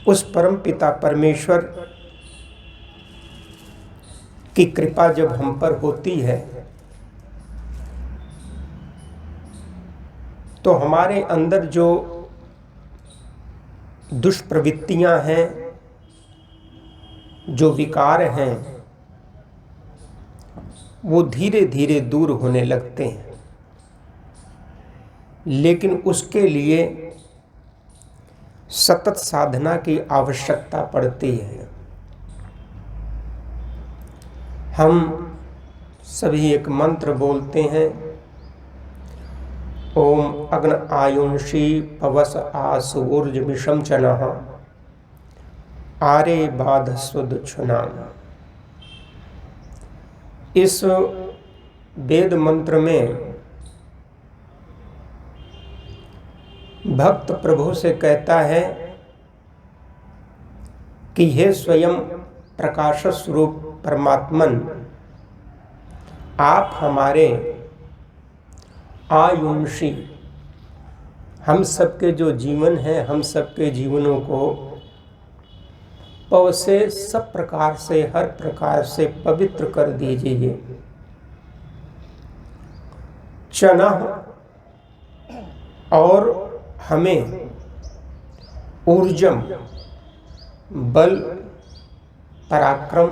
उस परम पिता परमेश्वर की कृपा जब हम पर होती है तो हमारे अंदर जो दुष्प्रवृत्तियां हैं, जो विकार हैं, वो धीरे धीरे दूर होने लगते हैं। लेकिन उसके लिए सतत साधना की आवश्यकता पड़ती है। हम सभी एक मंत्र बोलते हैं, ओम अग्न आयुंषी पवस आसूर्ज विषम चनः आरे बाधस्व दुच्छुनाम। इस वेद मंत्र में भक्त प्रभु से कहता है कि हे स्वयं प्रकाश स्वरूप परमात्मन, आप हमारे आयुंषी, हम सबके जो जीवन है, हम सबके जीवनों को पव से सब प्रकार से, हर प्रकार से पवित्र कर दीजिए। चना, और हमें ऊर्जम, बल, पराक्रम,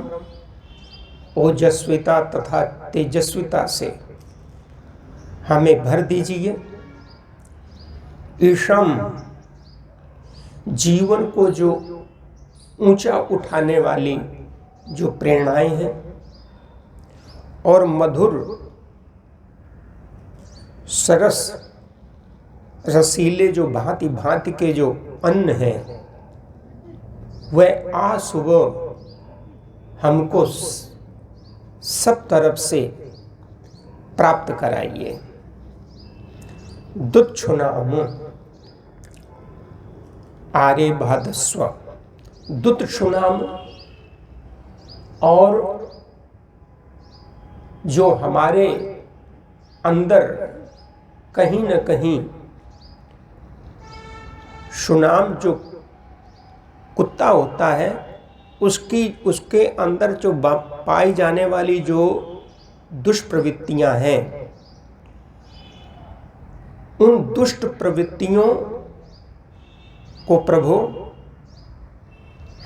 ओजस्विता तथा तेजस्विता से हमें भर दीजिए। ईशम, जीवन को जो ऊंचा उठाने वाली जो प्रेरणाएं हैं, और मधुर सरस रसीले जो भांति भांति के जो अन्न हैं, वह आज सुबह हमको सब तरफ से प्राप्त कराइए। दुच्छुनाम आरे भादस्व, दुच्छुनाम, और जो हमारे अंदर कहीं न कहीं सुनाम जो कुत्ता होता है, उसके अंदर जो पाई जाने वाली जो दुष्प्रवृत्तियां हैं, उन दुष्ट प्रवृत्तियों को प्रभु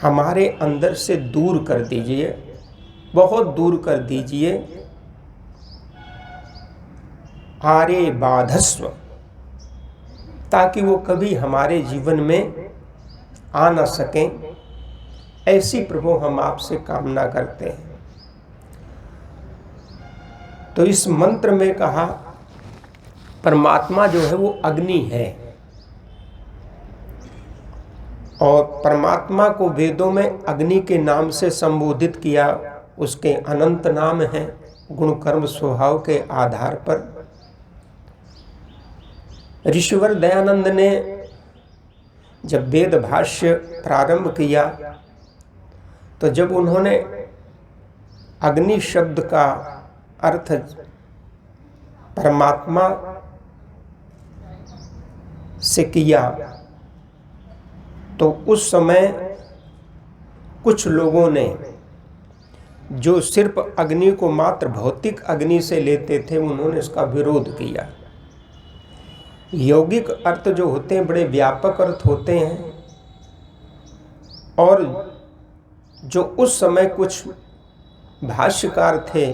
हमारे अंदर से दूर कर दीजिए, बहुत दूर कर दीजिए। आरे बाधस्व, ताकि वो कभी हमारे जीवन में आ न सकें, ऐसी प्रभु हम आपसे कामना करते हैं। तो इस मंत्र में कहा, परमात्मा जो है वो अग्नि है, और परमात्मा को वेदों में अग्नि के नाम से संबोधित किया। उसके अनंत नाम हैं, गुण कर्म स्वभाव के आधार पर। ऋषिवर दयानंद ने जब वेद भाष्य प्रारंभ किया, तो जब उन्होंने अग्नि शब्द का अर्थ परमात्मा से किया, तो उस समय कुछ लोगों ने जो सिर्फ अग्नि को मात्र भौतिक अग्नि से लेते थे, उन्होंने इसका विरोध किया। यौगिक अर्थ जो होते हैं बड़े व्यापक अर्थ होते हैं, और जो उस समय कुछ भाष्यकार थे,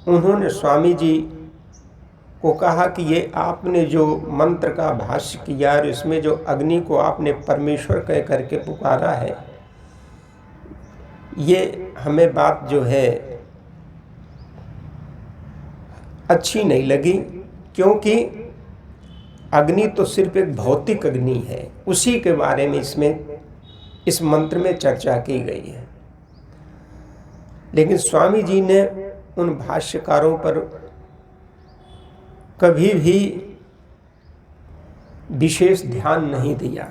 उन्होंने स्वामी जी को कहा कि ये आपने जो मंत्र का भाष्य किया और इसमें जो अग्नि को आपने परमेश्वर कह करके पुकारा है, ये हमें बात जो है अच्छी नहीं लगी, क्योंकि अग्नि तो सिर्फ एक भौतिक अग्नि है, उसी के बारे में इस मंत्र में चर्चा की गई है। लेकिन स्वामी जी ने उन भाष्यकारों पर कभी भी विशेष ध्यान नहीं दिया,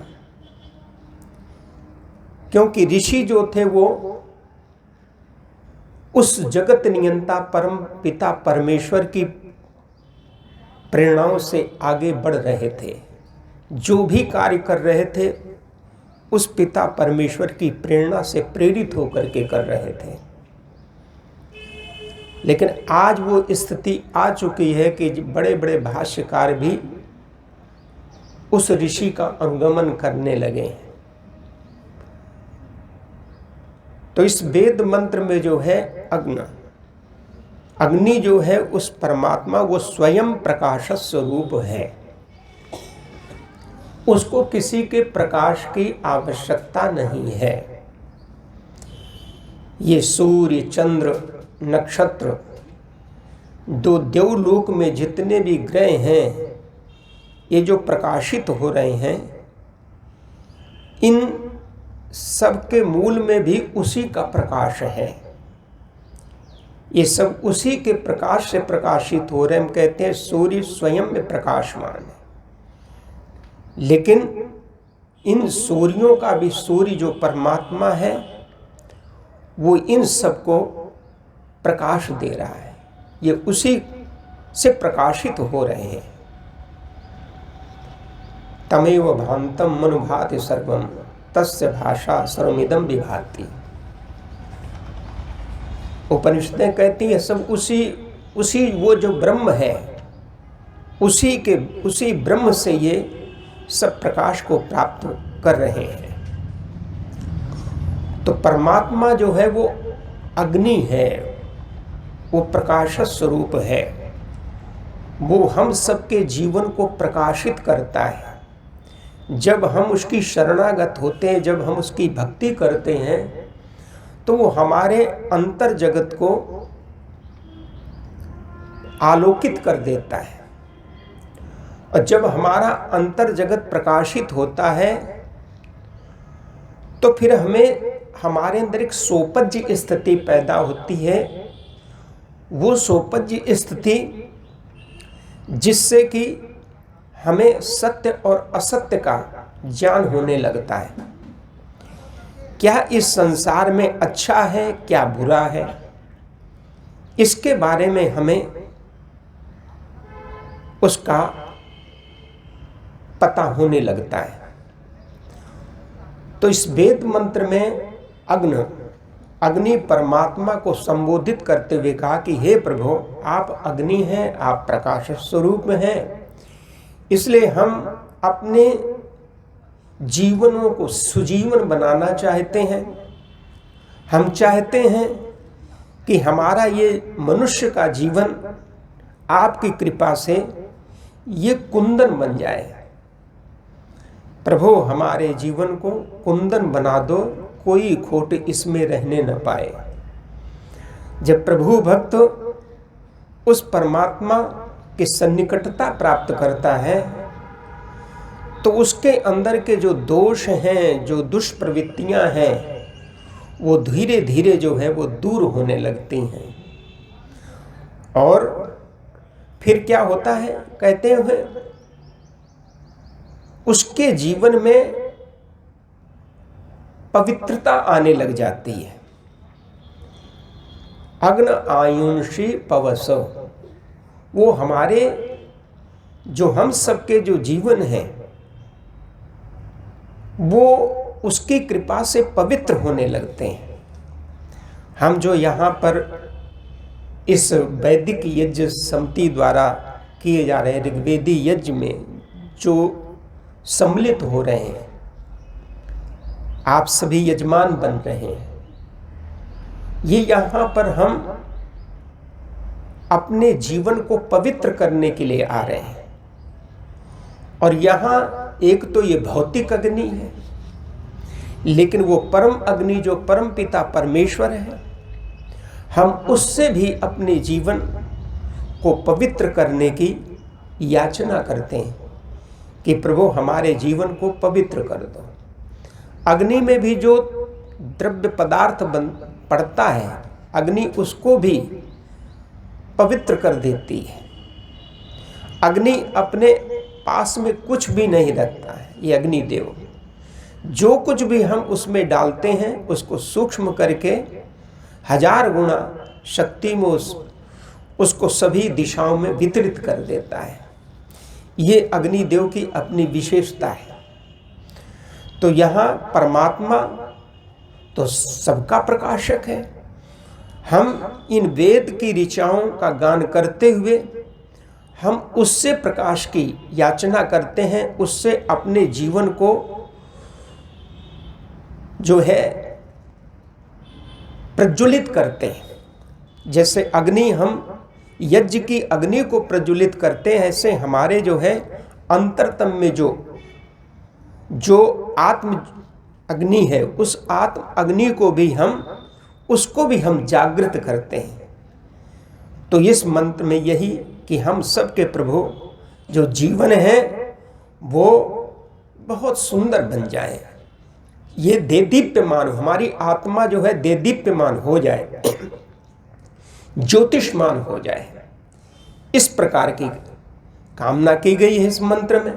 क्योंकि ऋषि जो थे वो उस जगत नियंता परम पिता परमेश्वर की प्रेरणाओं से आगे बढ़ रहे थे। जो भी कार्य कर रहे थे उस पिता परमेश्वर की प्रेरणा से प्रेरित होकर के कर रहे थे। लेकिन आज वो स्थिति आ चुकी है कि बड़े बड़े भाष्यकार भी उस ऋषि का अनुगमन करने लगे हैं। तो इस वेद मंत्र में जो है अग्नि जो है उस परमात्मा, वो स्वयं प्रकाश स्वरूप है। उसको किसी के प्रकाश की आवश्यकता नहीं है। ये सूर्य, चंद्र, नक्षत्र, दो देवलोक में जितने भी ग्रह हैं, ये जो प्रकाशित हो रहे हैं, इन सब के मूल में भी उसी का प्रकाश है। ये सब उसी के प्रकाश से प्रकाशित हो रहे हैं। हम कहते हैं सूर्य स्वयं में प्रकाशमान है, लेकिन इन सूर्यों का भी सूर्य जो परमात्मा है, वो इन सबको प्रकाश दे रहा है। ये उसी से प्रकाशित हो रहे हैं। तमेव भांतम मनुभाति सर्वम तस्य भाषा सर्वमिदं विभाति। उपनिषदें कहती हैं सब उसी वो जो ब्रह्म है, उसी ब्रह्म से ये सब प्रकाश को प्राप्त कर रहे हैं। तो परमात्मा जो है वो अग्नि है, वो प्रकाश स्वरूप है। वो हम सबके जीवन को प्रकाशित करता है। जब हम उसकी शरणागत होते हैं, जब हम उसकी भक्ति करते हैं, तो वो हमारे अंतर जगत को आलोकित कर देता है। और जब हमारा अंतर जगत प्रकाशित होता है, तो फिर हमें हमारे अंदर एक सोपज्य स्थिति पैदा होती है। वो सोपज्य स्थिति जिससे कि हमें सत्य और असत्य का ज्ञान होने लगता है। क्या इस संसार में अच्छा है, क्या बुरा है, इसके बारे में हमें उसका पता होने लगता है। तो इस वेद मंत्र में अग्नि परमात्मा को संबोधित करते हुए कहा कि हे प्रभु, आप अग्नि हैं, आप प्रकाश स्वरूप में हैं। इसलिए हम अपने जीवनों को सुजीवन बनाना चाहते हैं। हम चाहते हैं कि हमारा ये मनुष्य का जीवन आपकी कृपा से ये कुंदन बन जाए। प्रभु, हमारे जीवन को कुंदन बना दो, कोई खोट इसमें रहने न पाए। जब प्रभु भक्त उस परमात्मा की सन्निकटता प्राप्त करता है, तो उसके अंदर के जो दोष हैं, जो दुष्प्रवृत्तियां हैं, वो धीरे धीरे जो है वो दूर होने लगती हैं। और फिर क्या होता है, कहते हैं उसके जीवन में पवित्रता आने लग जाती है। अग्न आयुषी पवस, वो हमारे जो हम सबके जो जीवन है, वो उसकी कृपा से पवित्र होने लगते हैं। हम जो यहाँ पर इस वैदिक यज्ञ समिति द्वारा किए जा रहे ऋग्वेदी यज्ञ में जो सम्मिलित हो रहे हैं, आप सभी यजमान बन रहे हैं, ये यहाँ पर हम अपने जीवन को पवित्र करने के लिए आ रहे हैं। और यहाँ एक तो ये भौतिक अग्नि है, लेकिन वो परम अग्नि जो परम पिता परमेश्वर है, हम उससे भी अपने जीवन को पवित्र करने की याचना करते हैं कि प्रभु हमारे जीवन को पवित्र कर दो। अग्नि में भी जो द्रव्य पदार्थ पड़ता है, अग्नि उसको भी पवित्र कर देती है। अग्नि अपने पास में कुछ भी नहीं रखता है। ये अग्निदेव जो कुछ भी हम उसमें डालते हैं, उसको सूक्ष्म करके 1000 गुना शक्ति में उसको सभी दिशाओं में वितरित कर देता है। ये अग्निदेव की अपनी विशेषता है। तो यहाँ परमात्मा तो सबका प्रकाशक है। हम इन वेद की ऋचाओं का गान करते हुए हम उससे प्रकाश की याचना करते हैं, उससे अपने जीवन को जो है प्रज्वलित करते हैं। जैसे अग्नि, हम यज्ञ की अग्नि को प्रज्वलित करते हैं, ऐसे हमारे जो है अंतरतम में जो आत्म अग्नि है, उस आत्म अग्नि को भी हम जागृत करते हैं। तो इस मंत्र में यही कि हम सबके प्रभु जो जीवन है वो बहुत सुंदर बन जाए, ये देदीप्यमान, हमारी आत्मा जो है देदीप्यमान हो जाए, ज्योतिषमान हो जाए, इस प्रकार की कामना की गई है इस मंत्र में।